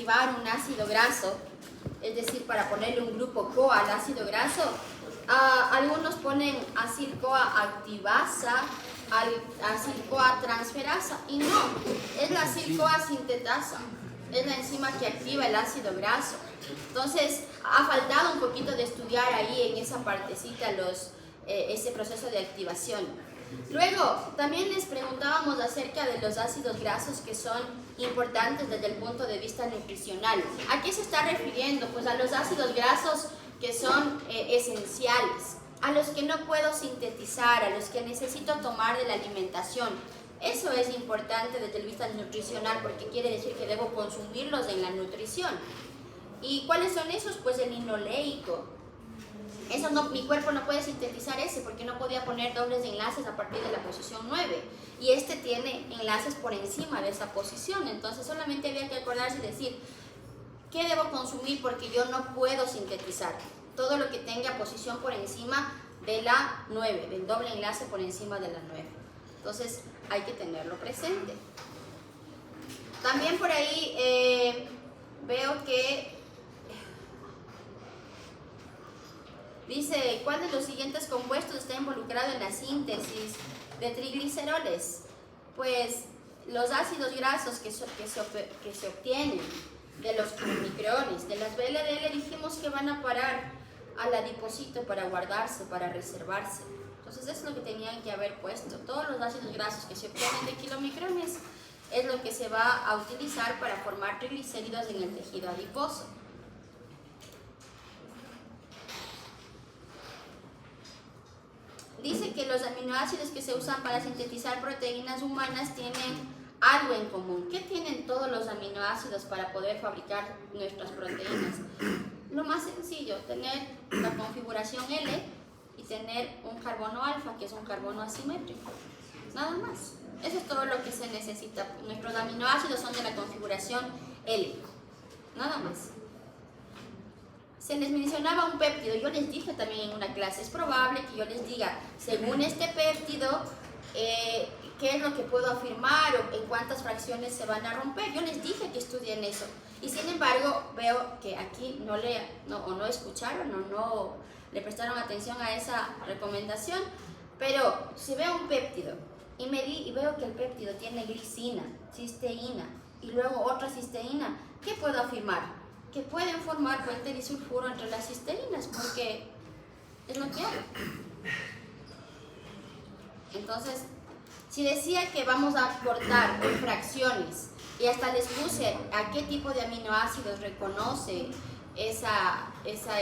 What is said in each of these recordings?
activar un ácido graso, es decir, para ponerle un grupo CoA al ácido graso, algunos ponen acil-CoA activasa, acil-CoA transferasa, y no, es la acil-CoA sintetasa, es la enzima que activa el ácido graso. Entonces, ha faltado un poquito de estudiar ahí en esa partecita ese proceso de activación. Luego, también les preguntábamos acerca de los ácidos grasos que son importantes desde el punto de vista nutricional. ¿A qué se está refiriendo? Pues a los ácidos grasos que son esenciales, a los que no puedo sintetizar, a los que necesito tomar de la alimentación. Eso es importante desde el vista nutricional porque quiere decir que debo consumirlos en la nutrición. ¿Y cuáles son esos? Pues el linoleico. Eso no, mi cuerpo no puede sintetizar ese porque no podía poner dobles enlaces a partir de la posición 9. Y este tiene enlaces por encima de esa posición. Entonces solamente había que acordarse y decir, ¿qué debo consumir? Porque yo no puedo sintetizar todo lo que tenga posición por encima de la 9, del doble enlace por encima de la 9. Entonces hay que tenerlo presente. También por ahí veo que dice, ¿cuál de los siguientes compuestos está involucrado en la síntesis de trigliceroles? Pues los ácidos grasos que se obtienen de los kilomicrones, de las VLDL, dijimos que van a parar al adipocito para guardarse, para reservarse. Entonces eso es lo que tenían que haber puesto. Todos los ácidos grasos que se obtienen de kilomicrones es lo que se va a utilizar para formar triglicéridos en el tejido adiposo. Dice que los aminoácidos que se usan para sintetizar proteínas humanas tienen algo en común. ¿Qué tienen todos los aminoácidos para poder fabricar nuestras proteínas? Lo más sencillo, tener la configuración L y tener un carbono alfa, que es un carbono asimétrico. Nada más. Eso es todo lo que se necesita. Nuestros aminoácidos son de la configuración L. Nada más. Se les mencionaba un péptido. Yo les dije también en una clase, es probable que yo les diga, según este péptido, qué es lo que puedo afirmar o en cuántas fracciones se van a romper. Yo les dije que estudien eso. Y sin embargo, veo que aquí no escucharon o no le prestaron atención a esa recomendación. Pero si veo un péptido y veo que el péptido tiene glicina, cisteína y luego otra cisteína, ¿qué puedo afirmar? Que pueden formar puente disulfuro entre las cisteínas, porque es lo que hay. Entonces, si decía que vamos a cortar en fracciones y hasta les puse a qué tipo de aminoácidos reconoce esa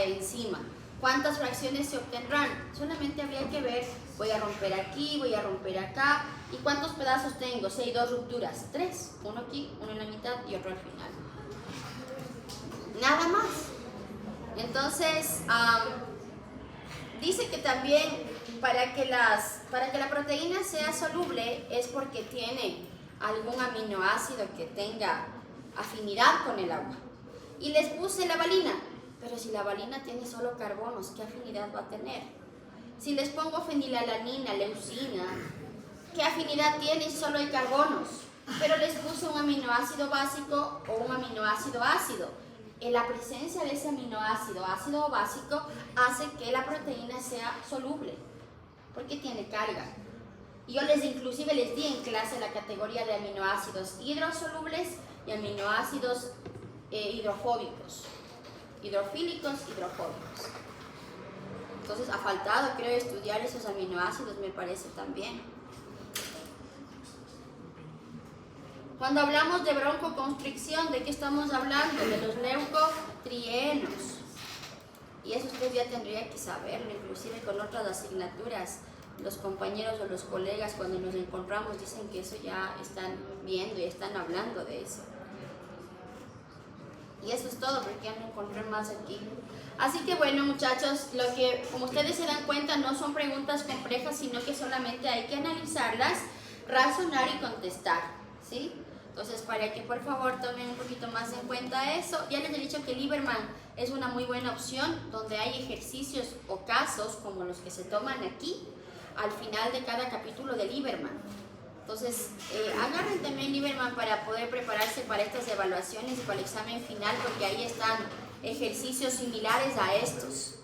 enzima, cuántas fracciones se obtendrán, solamente habría que ver, voy a romper aquí, voy a romper acá, y cuántos pedazos tengo, si hay 2 rupturas, 3, uno aquí, uno en la mitad y otro al final. Nada más. Entonces, dice que también para que la proteína sea soluble es porque tiene algún aminoácido que tenga afinidad con el agua. Y les puse la valina, pero si la valina tiene solo carbonos, ¿qué afinidad va a tener? Si les pongo fenilalanina, leucina, ¿qué afinidad tiene si solo hay carbonos? Pero les puse un aminoácido básico o un aminoácido ácido. En la presencia de ese aminoácido ácido o básico hace que la proteína sea soluble, porque tiene carga. Y yo inclusive les di en clase la categoría de aminoácidos hidrosolubles y aminoácidos hidrofóbicos, hidrofílicos, hidrofóbicos. Entonces ha faltado, creo, estudiar esos aminoácidos, me parece también. Cuando hablamos de broncoconstricción, ¿de qué estamos hablando? De los leucotrienos. Y eso usted ya tendría que saberlo, inclusive con otras asignaturas. Los compañeros o los colegas cuando nos encontramos dicen que eso ya están viendo y están hablando de eso. Y eso es todo, porque ya no encontré más aquí. Así que bueno, muchachos, como ustedes se dan cuenta, no son preguntas complejas, sino que solamente hay que analizarlas, razonar y contestar, ¿sí? Entonces, para que por favor tomen un poquito más en cuenta eso, ya les he dicho que Lieberman es una muy buena opción, donde hay ejercicios o casos como los que se toman aquí, al final de cada capítulo de Lieberman. Entonces, agarren también Lieberman para poder prepararse para estas evaluaciones y para el examen final, porque ahí están ejercicios similares a estos,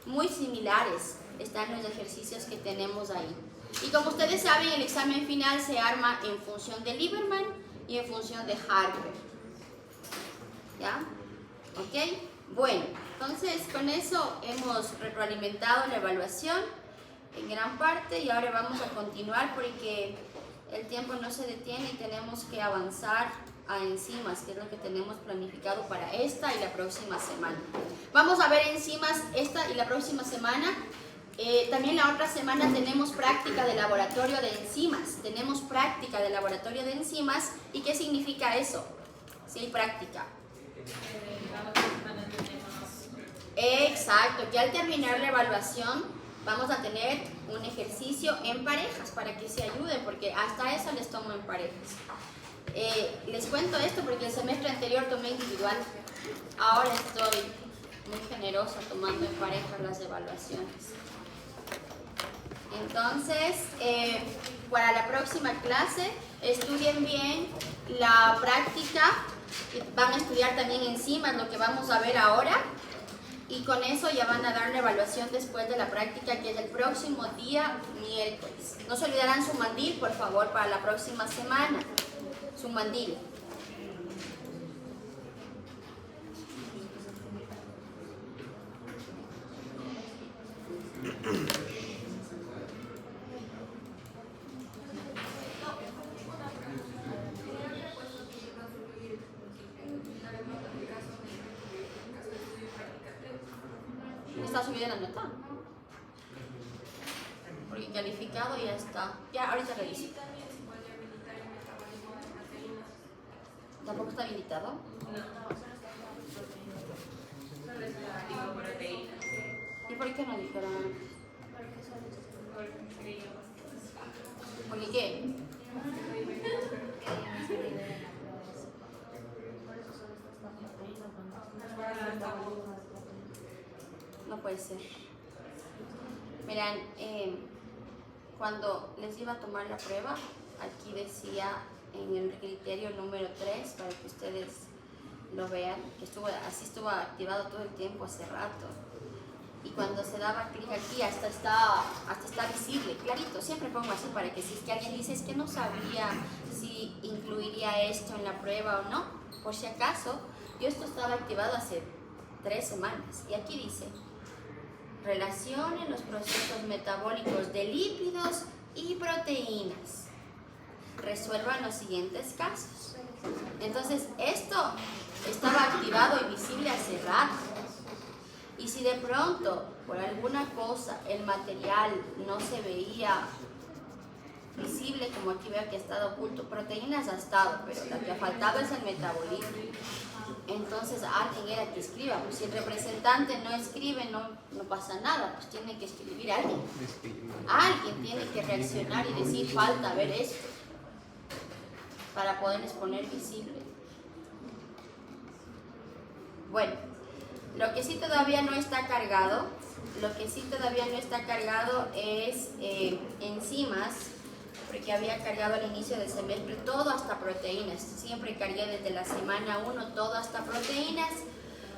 muy similares están los ejercicios que tenemos ahí. Y como ustedes saben, el examen final se arma en función de Lieberman y en función de Harper. ¿Ya? ¿Ok? Bueno, entonces con eso hemos retroalimentado la evaluación en gran parte y ahora vamos a continuar porque el tiempo no se detiene y tenemos que avanzar a enzimas, que es lo que tenemos planificado para esta y la próxima semana. Vamos a ver enzimas esta y la próxima semana. También la otra semana tenemos práctica de laboratorio de enzimas. Tenemos práctica de laboratorio de enzimas. ¿Y qué significa eso? Si hay práctica. Exacto, que al terminar la evaluación vamos a tener un ejercicio en parejas para que se ayuden, porque hasta eso les tomo en parejas. Les cuento esto porque el semestre anterior tomé individual. Ahora estoy muy generosa tomando en parejas las evaluaciones. Entonces, para la próxima clase, estudien bien la práctica. Van a estudiar también enzimas, lo que vamos a ver ahora. Y con eso ya van a dar la evaluación después de la práctica, que es el próximo día miércoles. No se olvidarán su mandil, por favor, para la próxima semana. Su mandil. ¿Está subida la nota? Porque calificado ya está. Ya, ahorita reviso. ¿Tampoco está habilitado? ¿Y por qué no dijeron? ¿Por qué? No puede ser. Miran, cuando les iba a tomar la prueba, aquí decía en el criterio número 3, para que ustedes lo vean, que así estuvo activado todo el tiempo hace rato. Y cuando se daba clic aquí, hasta está visible, clarito. Siempre pongo así para que si es que alguien dice es que no sabía si incluiría esto en la prueba o no, por si acaso, esto estaba activado hace 3 semanas. Y aquí dice: relacionen los procesos metabólicos de lípidos y proteínas. Resuelvan los siguientes casos. Entonces, esto estaba activado y visible hace rato. Y si de pronto, por alguna cosa, el material no se veía visible, como aquí veo que ha estado oculto, proteínas ha estado, pero lo que ha faltado es el metabolismo. Entonces alguien era que escriba, pues si el representante no escribe no pasa nada, pues tiene que escribir alguien. Alguien tiene que reaccionar y decir falta ver esto para poderles poner visible. Bueno, lo que sí todavía no está cargado, es enzimas, porque había cargado al inicio del semestre todo hasta proteínas. Siempre cargué desde la semana 1 todo hasta proteínas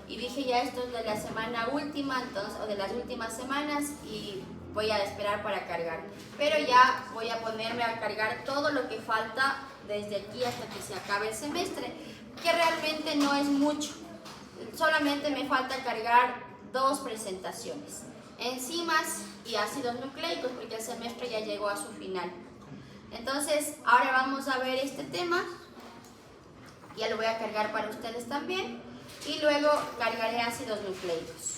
y dije ya esto es de la semana última, entonces, o de las últimas semanas, y voy a esperar para cargar. Pero ya voy a ponerme a cargar todo lo que falta desde aquí hasta que se acabe el semestre, que realmente no es mucho. Solamente me falta cargar 2 presentaciones: enzimas y ácidos nucleicos, porque el semestre ya llegó a su final. Entonces, ahora vamos a ver este tema. Ya lo voy a cargar para ustedes también. Y luego cargaré ácidos nucleicos.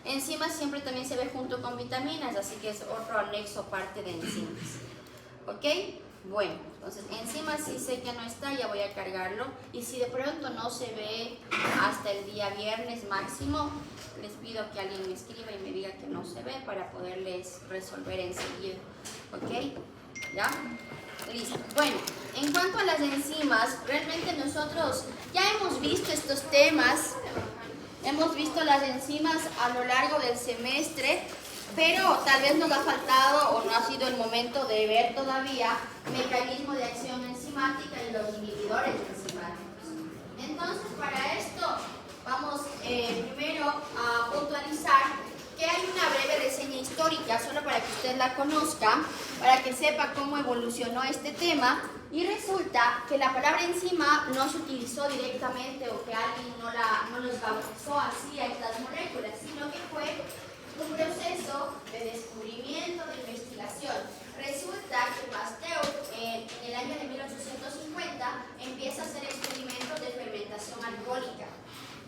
Enzimas siempre también se ve junto con vitaminas, así que es otro anexo parte de enzimas. ¿Ok? Bueno, entonces enzimas sí sé que no está, ya voy a cargarlo. Y si de pronto no se ve hasta el día viernes máximo, les pido que alguien me escriba y me diga que no se ve para poderles resolver enseguida. ¿Ok? ¿Ya? Listo. Bueno, en cuanto a las enzimas, realmente nosotros ya hemos visto estos temas, hemos visto las enzimas a lo largo del semestre, pero tal vez nos ha faltado o no ha sido el momento de ver todavía mecanismo de acción enzimática y los inhibidores enzimáticos. Entonces, para esto vamos primero a puntualizar que hay una breve reseña histórica, solo para que usted la conozca, para que sepa cómo evolucionó este tema. Y resulta que la palabra enzima no se utilizó directamente o que alguien no los bautizó así a estas moléculas, sino que fue un proceso de descubrimiento, de investigación. Resulta que Pasteur en el año de 1850 empieza a hacer experimentos de fermentación alcohólica.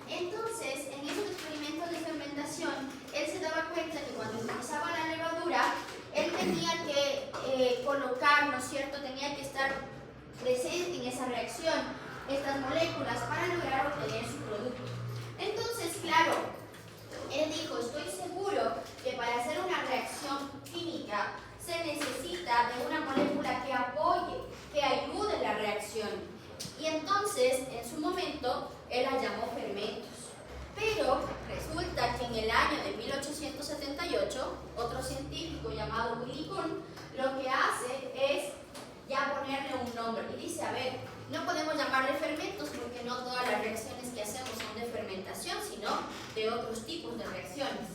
Entonces, en esos experimentos de fermentación, él se daba cuenta que cuando utilizaba la levadura, él tenía que colocar, ¿no es cierto?, tenía que estar presente en esa reacción, estas moléculas, para lograr obtener su producto. Entonces, claro, él dijo, estoy seguro que para hacer una reacción química se necesita de una molécula que apoye, que ayude la reacción. Y entonces, en su momento, él la llamó fermentos. Pero resulta que en el año de 1878, otro científico llamado Willy Kuhn lo que hace es ya ponerle un nombre. Y dice, a ver, no podemos llamarle fermentos porque no todas las reacciones que hacemos son de fermentación, sino de otros tipos de reacciones.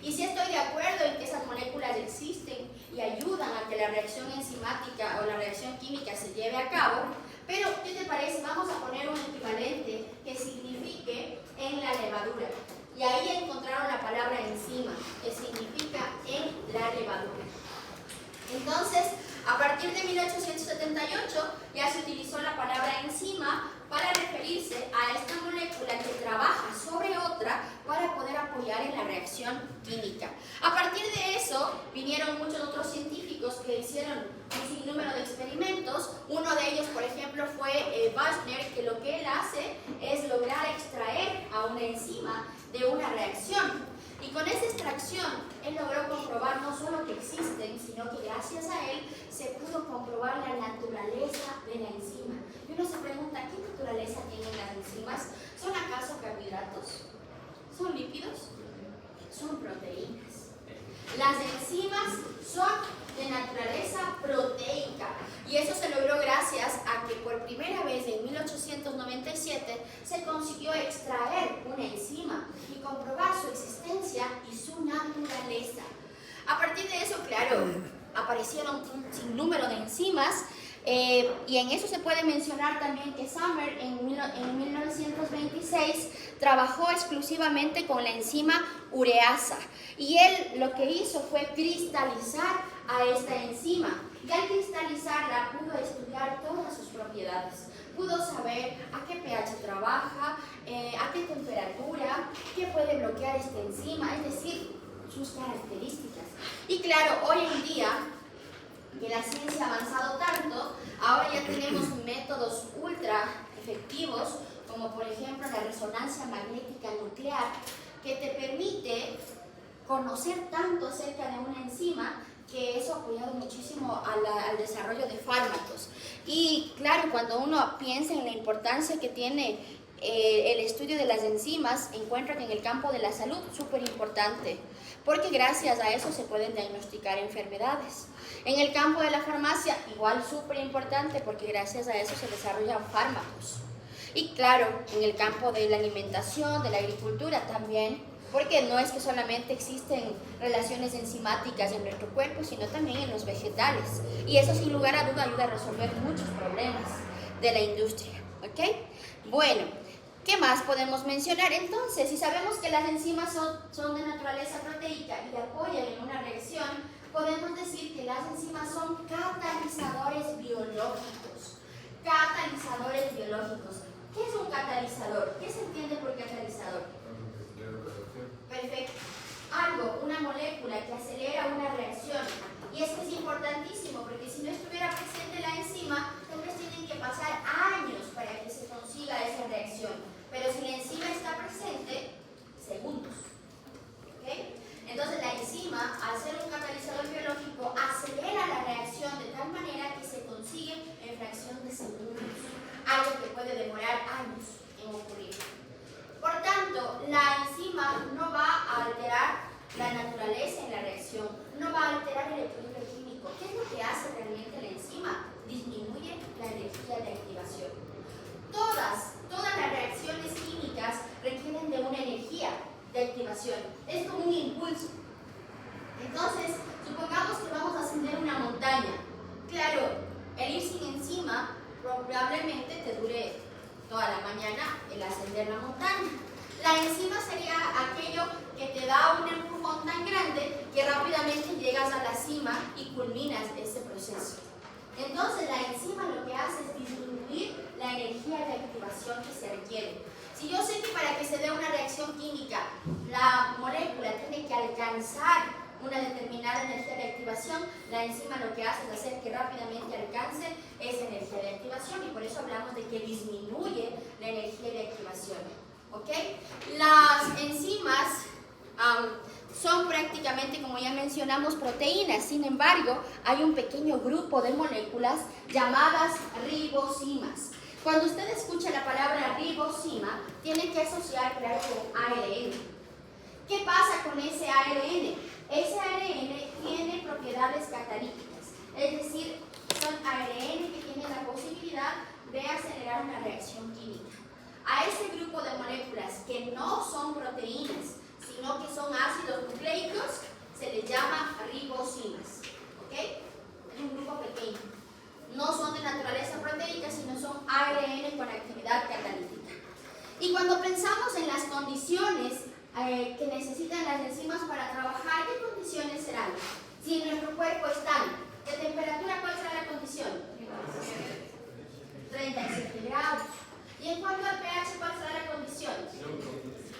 Y sí estoy de acuerdo en que esas moléculas existen y ayudan a que la reacción enzimática o la reacción química se lleve a cabo, pero ¿qué te parece? Vamos a poner un equivalente que signifique en la levadura. Y ahí encontraron la palabra enzima, que significa en la levadura. Entonces, a partir de 1878 ya se utilizó la palabra enzima para referirse a esta molécula que trabaja sobre otra para poder apoyar en la reacción química. A partir de eso vinieron muchos otros científicos que hicieron un sinnúmero de experimentos. Uno de ellos, por ejemplo, fue Wagner, que lo que él hace es lograr extraer a una enzima de una reacción. Y con esa extracción, él logró comprobar no solo que existen, sino que gracias a él se pudo comprobar la naturaleza de la enzima. Y uno se pregunta, ¿qué naturaleza tienen las enzimas? ¿Son acaso carbohidratos? ¿Son lípidos? Son proteínas. Las enzimas son de naturaleza proteica. Y eso se logró gracias a que por primera vez en 1897 se consiguió extraer una enzima y comprobar su existencia y su naturaleza. A partir de eso, claro, aparecieron un sinnúmero de enzimas y en eso se puede mencionar también que Summer en 1926 trabajó exclusivamente con la enzima ureasa y él lo que hizo fue cristalizar a esta enzima. Y al cristalizarla pudo estudiar todas sus propiedades. Pudo saber a qué pH trabaja, a qué temperatura, qué puede bloquear esta enzima, es decir, sus características. Y claro, hoy en día, que la ciencia ha avanzado tanto, ahora ya tenemos métodos ultra efectivos, como por ejemplo la resonancia magnética nuclear, que te permite conocer tanto acerca de una enzima que eso ha apoyado muchísimo al desarrollo de fármacos. Y claro, cuando uno piensa en la importancia que tiene el estudio de las enzimas, encuentra que en el campo de la salud súper importante, porque gracias a eso se pueden diagnosticar enfermedades. En el campo de la farmacia, igual súper importante, porque gracias a eso se desarrollan fármacos. Y claro, en el campo de la alimentación, de la agricultura también, porque no es que solamente existen relaciones enzimáticas en nuestro cuerpo, sino también en los vegetales. Y eso sin lugar a duda ayuda a resolver muchos problemas de la industria. ¿Ok? Bueno, ¿qué más podemos mencionar? Entonces, si sabemos que las enzimas son de naturaleza proteica y apoyan en una reacción, podemos decir que las enzimas son catalizadores biológicos. Catalizadores biológicos. ¿Qué es un catalizador? ¿Qué se entiende por catalizador? Perfecto. Algo, una molécula que acelera una reacción. Y esto es importantísimo porque si no estuviera presente la enzima, tal vez tienen que pasar años para que se consiga esa reacción. Pero si la enzima está presente, segundos. ¿Okay? Entonces la enzima, al ser un catalizador biológico, acelera la reacción de tal manera que se consigue en fracción de segundos. Algo que puede demorar años en ocurrir. activación. Es como un impulso. Entonces, supongamos que vamos a ascender una montaña. Claro, el ir sin enzima probablemente te dure toda la mañana el ascender la montaña. La enzima sería aquello que te da un empujón tan grande que rápidamente llegas a la cima y culminas ese proceso. Entonces, la enzima lo que hace es disminuir la energía de activación que se requiere. Si yo sé que para que se dé una reacción química, la molécula tiene que alcanzar una determinada energía de activación, la enzima lo que hace es hacer que rápidamente alcance esa energía de activación y por eso hablamos de que disminuye la energía de activación. ¿Ok? Las enzimas son prácticamente, como ya mencionamos, proteínas. Sin embargo, hay un pequeño grupo de moléculas llamadas ribosimas. Cuando usted escucha la palabra ribosima, tiene que asociar, claro, con ARN. ¿Qué pasa con ese ARN? Ese ARN tiene propiedades catalíticas, es decir, son ARN que tienen la posibilidad de acelerar una reacción química. A ese grupo de moléculas que no son proteínas, sino que son ácidos nucleicos, se les llama ribosimas. ¿Ok? Es un grupo pequeño. No son de naturaleza proteica, sino son ARN con actividad catalítica. Y cuando pensamos en las condiciones que necesitan las enzimas para trabajar, ¿qué condiciones serán? Si en nuestro cuerpo están, ¿de temperatura cuál será la condición? 37 grados. ¿Y en cuanto al pH cuál será la condición?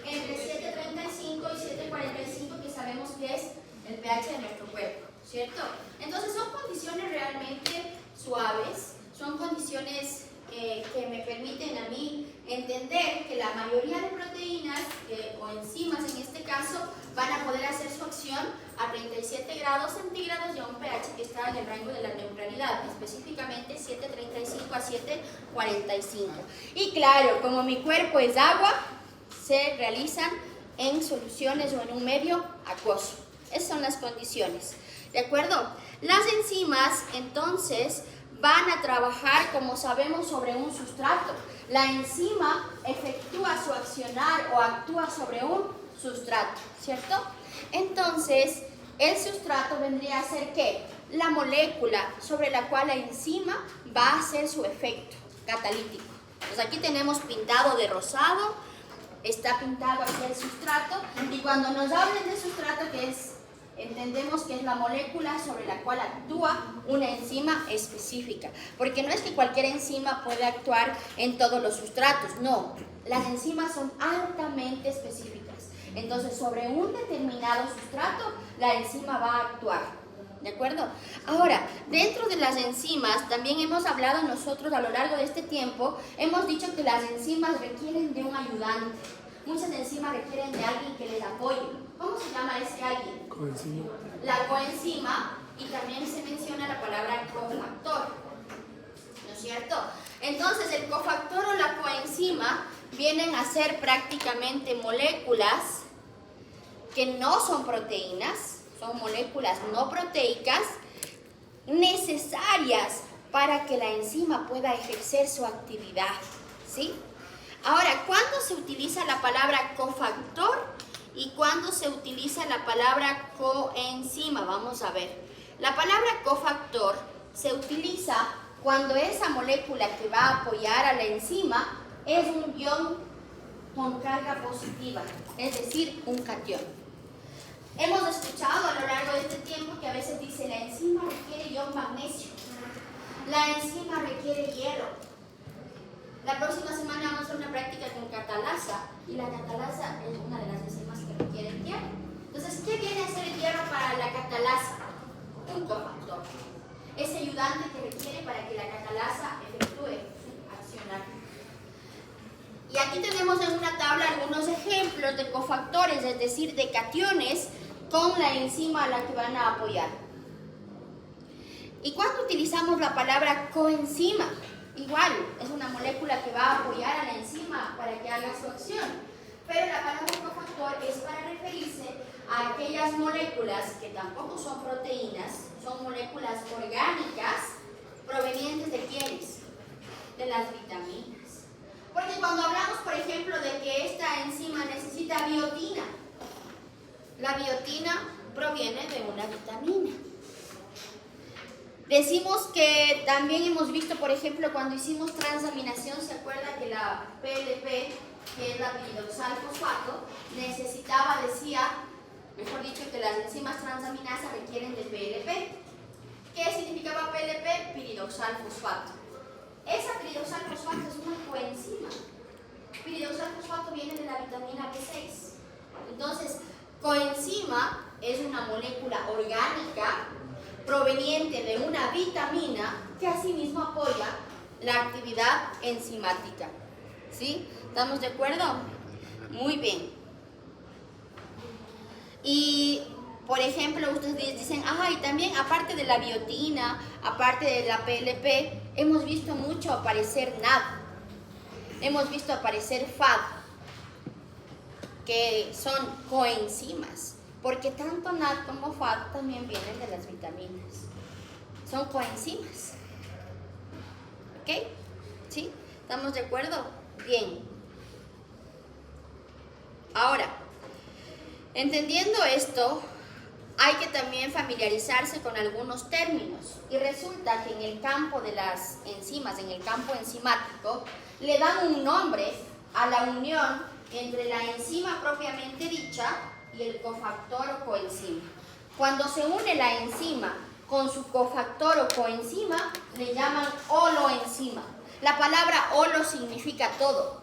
Entre 7.35 y 7.45, que sabemos que es el pH de nuestro cuerpo, ¿cierto? Entonces son condiciones realmente suaves, son condiciones que me permiten a mí entender que la mayoría de proteínas o enzimas en este caso van a poder hacer su acción a 37 grados centígrados y a un pH que está en el rango de la neutralidad, específicamente 7.35 a 7.45. Y claro, como mi cuerpo es agua, se realizan en soluciones o en un medio acuoso. Esas son las condiciones, ¿de acuerdo? Las enzimas, entonces, van a trabajar, como sabemos, sobre un sustrato. La enzima efectúa su accionar o actúa sobre un sustrato, ¿cierto? Entonces, el sustrato vendría a ser ¿qué? La molécula sobre la cual la enzima va a hacer su efecto catalítico. Pues aquí tenemos pintado de rosado, está pintado aquí el sustrato, y cuando nos hablen de sustrato, que es, entendemos que es la molécula sobre la cual actúa una enzima específica, porque no es que cualquier enzima puede actuar en todos los sustratos, no, las enzimas son altamente específicas, entonces sobre un determinado sustrato la enzima va a actuar, ¿de acuerdo? Ahora, dentro de las enzimas también hemos hablado nosotros a lo largo de este tiempo, hemos dicho que las enzimas requieren de un ayudante. Muchas enzimas requieren de alguien que les apoye. ¿Cómo se llama ese alguien? Coenzima. La coenzima, y también se menciona la palabra cofactor, ¿no es cierto? Entonces el cofactor o la coenzima vienen a ser prácticamente moléculas que no son proteínas, son moléculas no proteicas necesarias para que la enzima pueda ejercer su actividad, ¿sí? Ahora, ¿cuándo se utiliza la palabra cofactor y cuándo se utiliza la palabra coenzima? Vamos a ver. La palabra cofactor se utiliza cuando esa molécula que va a apoyar a la enzima es un ion con carga positiva, es decir, un catión. Hemos escuchado a lo largo de este tiempo que a veces dice la enzima requiere ion magnesio, la enzima requiere hierro. La próxima semana vamos a hacer una práctica con catalasa y la catalasa es una de las enzimas que requiere hierro. Entonces, ¿qué viene a ser el hierro para la catalasa? Un cofactor. Ese ayudante que requiere para que la catalasa efectúe su accionar. Y aquí tenemos en una tabla algunos ejemplos de cofactores, es decir, de cationes con la enzima a la que van a apoyar. ¿Y cuándo utilizamos la palabra coenzima? Igual, es una molécula que va a apoyar a la enzima para que haga su acción. Pero la palabra cofactor es para referirse a aquellas moléculas que tampoco son proteínas, son moléculas orgánicas provenientes de ¿quiénes? De las vitaminas. Porque cuando hablamos, por ejemplo, de que esta enzima necesita biotina, La biotina proviene de una vitamina. Decimos que también hemos visto, por ejemplo, cuando hicimos transaminación, ¿se acuerda que la PLP, que es la piridoxalfosfato, necesitaba, mejor dicho, que las enzimas transaminasas requieren de PLP? ¿Qué significaba PLP? Piridoxalfosfato. Esa piridoxalfosfato es una coenzima. Piridoxalfosfato viene de la vitamina B6. Entonces, coenzima es una molécula orgánica proveniente de una vitamina que asimismo apoya la actividad enzimática. ¿Sí? ¿Estamos de acuerdo? Muy bien. Y, por ejemplo, ustedes dicen, y también aparte de la biotina, aparte de la PLP, hemos visto mucho aparecer NAD. Hemos visto aparecer FAD, que son coenzimas. Porque tanto NAD como FAD también vienen de las vitaminas. Son coenzimas. ¿Ok? ¿Sí? ¿Estamos de acuerdo? Bien. Ahora, entendiendo esto, hay que también familiarizarse con algunos términos. Y resulta que en el campo de las enzimas, en el campo enzimático, le dan un nombre a la unión entre la enzima propiamente dicha y el cofactor o coenzima. Cuando se une la enzima con su cofactor o coenzima, le llaman holoenzima. La palabra holo significa todo.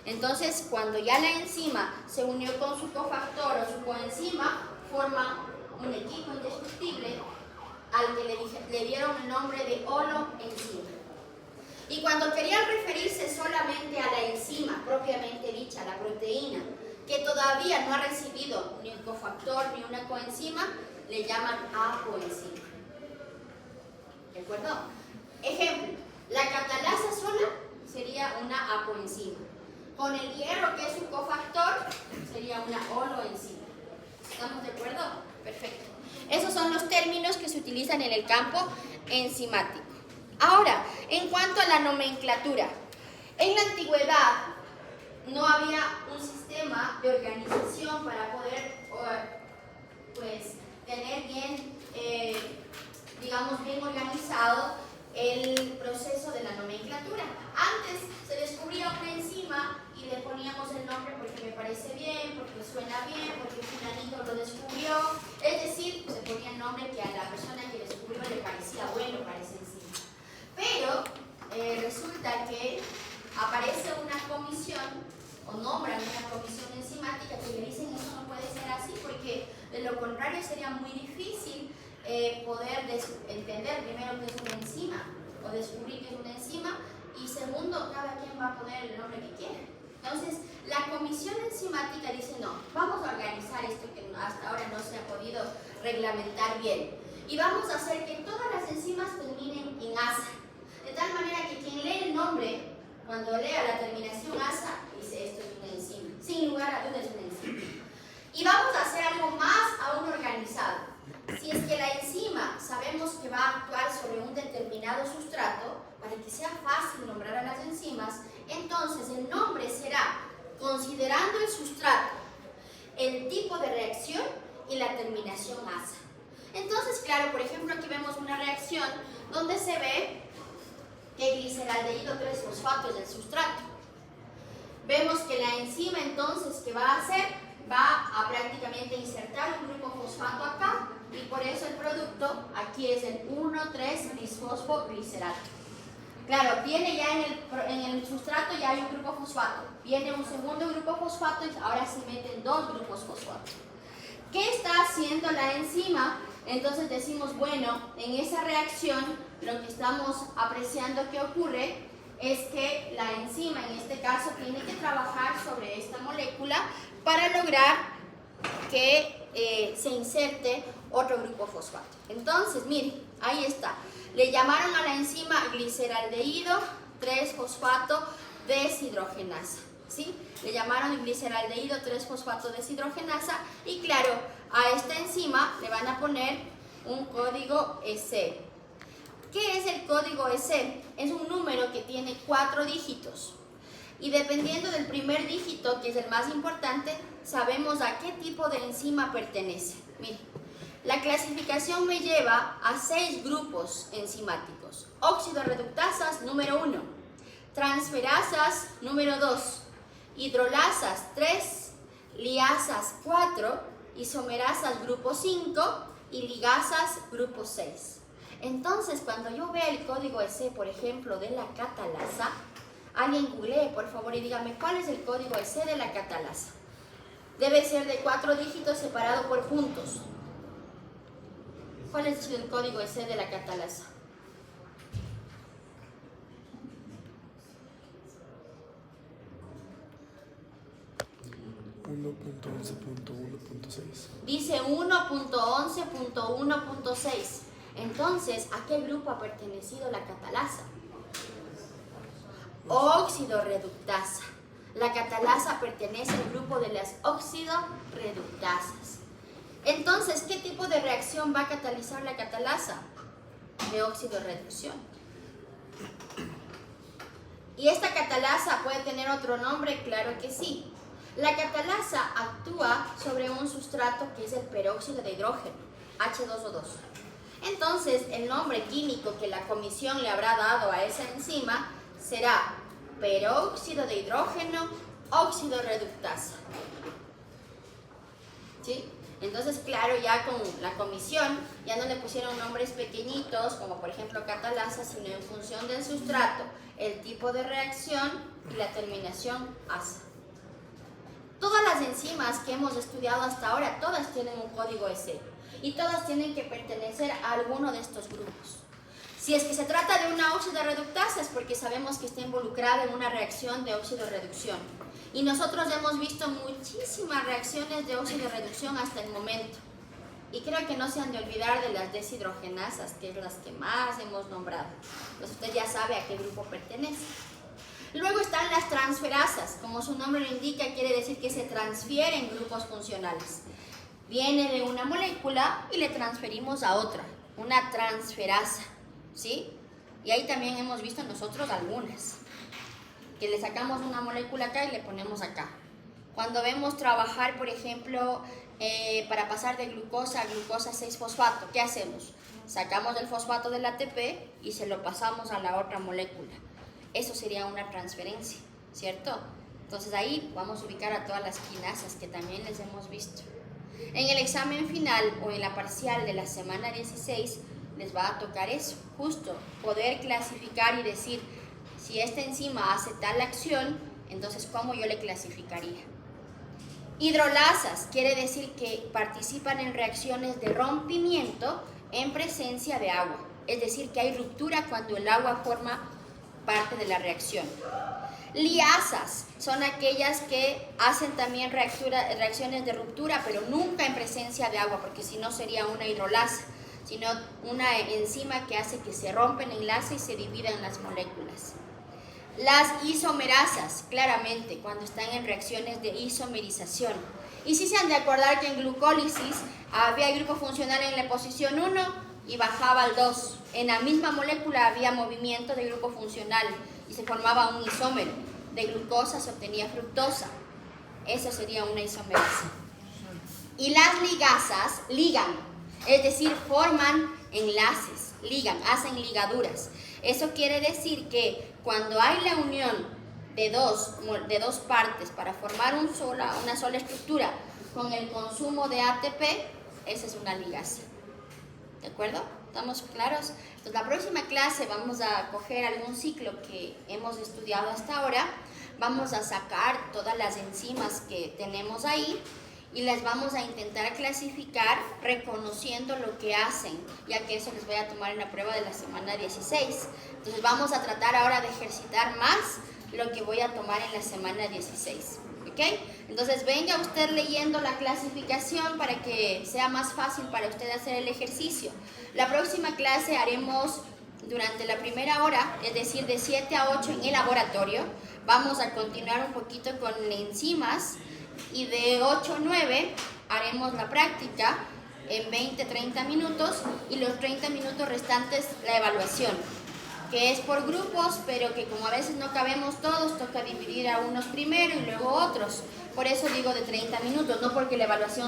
Entonces, cuando ya la enzima se unió con su cofactor o su coenzima, forma un equipo indestructible al que le dieron el nombre de holoenzima. Y cuando querían referirse solamente a la enzima propiamente dicha, la proteína, que todavía no ha recibido ni un cofactor ni una coenzima, le llaman apoenzima. ¿De acuerdo? Ejemplo, la catalasa sola sería una apoenzima. Con el hierro, que es un cofactor, sería una holoenzima. ¿Estamos de acuerdo? Perfecto. Esos son los términos que se utilizan en el campo enzimático. Ahora, en cuanto a la nomenclatura, en la antigüedad no había un sistema de organización para poder tener bien, bien organizado el proceso de la nomenclatura. Antes se descubría una enzima y le poníamos el nombre porque me parece bien, porque suena bien, porque fulanito lo descubrió. Es decir, se ponía el nombre que a la persona que descubrió le parecía bueno para esa enzima. Pero resulta que aparece una comisión o nombran una comisión enzimática que le dicen eso no puede ser así porque de lo contrario sería muy difícil poder entender primero qué es una enzima o descubrir qué es una enzima y segundo, cada quien va a poner el nombre que quiera. Entonces, la comisión enzimática dice no, vamos a organizar esto que hasta ahora no se ha podido reglamentar bien y vamos a hacer que todas las enzimas terminen en asa, de tal manera que quien lee el nombre, cuando lea la terminación asa, dice esto es una enzima, sin lugar a dudas es una enzima. Y vamos a hacer algo más aún organizado. Si es que la enzima sabemos que va a actuar sobre un determinado sustrato, para que sea fácil nombrar a las enzimas, entonces el nombre será considerando el sustrato, el tipo de reacción y la terminación asa. Entonces, claro, por ejemplo, aquí vemos una reacción donde se ve que gliceraldehído 3-fosfato es el sustrato. Vemos que la enzima entonces, ¿qué va a hacer? Va a prácticamente insertar un grupo fosfato acá y por eso el producto aquí es el 1,3-bisfosfoglicerato. Claro, viene ya en el sustrato ya hay un grupo fosfato, viene un segundo grupo fosfato y ahora se meten dos grupos fosfato. ¿Qué está haciendo la enzima? Entonces decimos, bueno, en esa reacción lo que estamos apreciando que ocurre es que la enzima en este caso tiene que trabajar sobre esta molécula para lograr que se inserte otro grupo fosfato. Entonces, miren, ahí está. Le llamaron a la enzima gliceraldehído 3-fosfato deshidrogenasa. ¿Sí? Le llamaron gliceraldehído 3-fosfato deshidrogenasa y claro, a esta enzima le van a poner un código EC. ¿Qué es el código EC? Es un número que tiene 4 dígitos. Y dependiendo del primer dígito, que es el más importante, sabemos a qué tipo de enzima pertenece. Miren, la clasificación me lleva a 6 grupos enzimáticos. Óxido reductasas número 1, transferasas número 2, hidrolasas 3, liasas 4, isomerasas grupo 5 y ligasas grupo 6. Entonces, cuando yo vea el código EC, por ejemplo, de la catalasa, alguien googlee, por favor, y dígame cuál es el código EC de la catalasa. Debe ser de 4 dígitos separado por puntos. ¿Cuál es el código EC de la catalasa? Dice 1.11.1.6. Entonces, ¿a qué grupo ha pertenecido la catalasa? Óxido reductasa. La catalasa pertenece al grupo de las óxido reductasas. Entonces, ¿qué tipo de reacción va a catalizar la catalasa? De óxido reducción. ¿Y esta catalasa puede tener otro nombre? Claro que sí. La catalasa actúa sobre un sustrato que es el peróxido de hidrógeno, H2O2. Entonces, el nombre químico que la comisión le habrá dado a esa enzima será peróxido de hidrógeno, óxido reductasa. ¿Sí? Entonces, claro, ya con la comisión ya no le pusieron nombres pequeñitos, como por ejemplo catalasa, sino en función del sustrato, el tipo de reacción y la terminación asa. Todas las enzimas que hemos estudiado hasta ahora, todas tienen un código EC. Y todas tienen que pertenecer a alguno de estos grupos. Si es que se trata de una óxido reductasa es porque sabemos que está involucrada en una reacción de óxido-reducción. Y nosotros hemos visto muchísimas reacciones de óxido-reducción hasta el momento. Y creo que no se han de olvidar de las deshidrogenasas, que es las que más hemos nombrado. Entonces usted ya sabe a qué grupo pertenece. Luego están las transferasas. Como su nombre lo indica, quiere decir que se transfieren grupos funcionales. Viene de una molécula y le transferimos a otra, una transferasa, ¿sí? Y ahí también hemos visto nosotros algunas, que le sacamos una molécula acá y le ponemos acá. Cuando vemos trabajar, por ejemplo, para pasar de glucosa a glucosa 6-fosfato, ¿qué hacemos? Sacamos el fosfato del ATP y se lo pasamos a la otra molécula. Eso sería una transferencia, ¿cierto? Entonces ahí vamos a ubicar a todas las quinasas que también les hemos visto. En el examen final o en la parcial de la semana 16 les va a tocar eso, justo poder clasificar y decir si esta enzima hace tal acción, entonces ¿cómo yo le clasificaría? Hidrolasas quiere decir que participan en reacciones de rompimiento en presencia de agua, es decir que hay ruptura cuando el agua forma parte de la reacción. Liasas son aquellas que hacen también reacciones de ruptura, pero nunca en presencia de agua, porque si no sería una hidrolasa, sino una enzima que hace que se rompen enlaces y se dividan las moléculas. Las isomerasas, claramente, cuando están en reacciones de isomerización. Y si se han de acordar que en glucólisis había el grupo funcional en la posición 1 y bajaba al 2. En la misma molécula había movimiento de grupo funcional y se formaba un isómero. De glucosa se obtenía fructosa. Eso sería una isomerasa. Y las ligasas ligan, es decir, forman enlaces, ligan, hacen ligaduras. Eso quiere decir que cuando hay la unión de dos partes para formar una sola estructura con el consumo de ATP, esa es una ligasa. ¿De acuerdo? ¿Estamos claros? Entonces, la próxima clase vamos a coger algún ciclo que hemos estudiado hasta ahora, vamos a sacar todas las enzimas que tenemos ahí y las vamos a intentar clasificar reconociendo lo que hacen, ya que eso les voy a tomar en la prueba de la semana 16. Entonces vamos a tratar ahora de ejercitar más lo que voy a tomar en la semana 16. ¿Ok? Entonces venga usted leyendo la clasificación para que sea más fácil para usted hacer el ejercicio. La próxima clase haremos durante la primera hora, es decir, de 7 a 8 en el laboratorio. Vamos a continuar un poquito con enzimas y de 8 a 9 haremos la práctica en 20-30 minutos y los 30 minutos restantes la evaluación. que es por grupos, pero que como a veces no cabemos todos, toca dividir a unos primero y luego otros. Por eso digo de 30 minutos, no porque la evaluación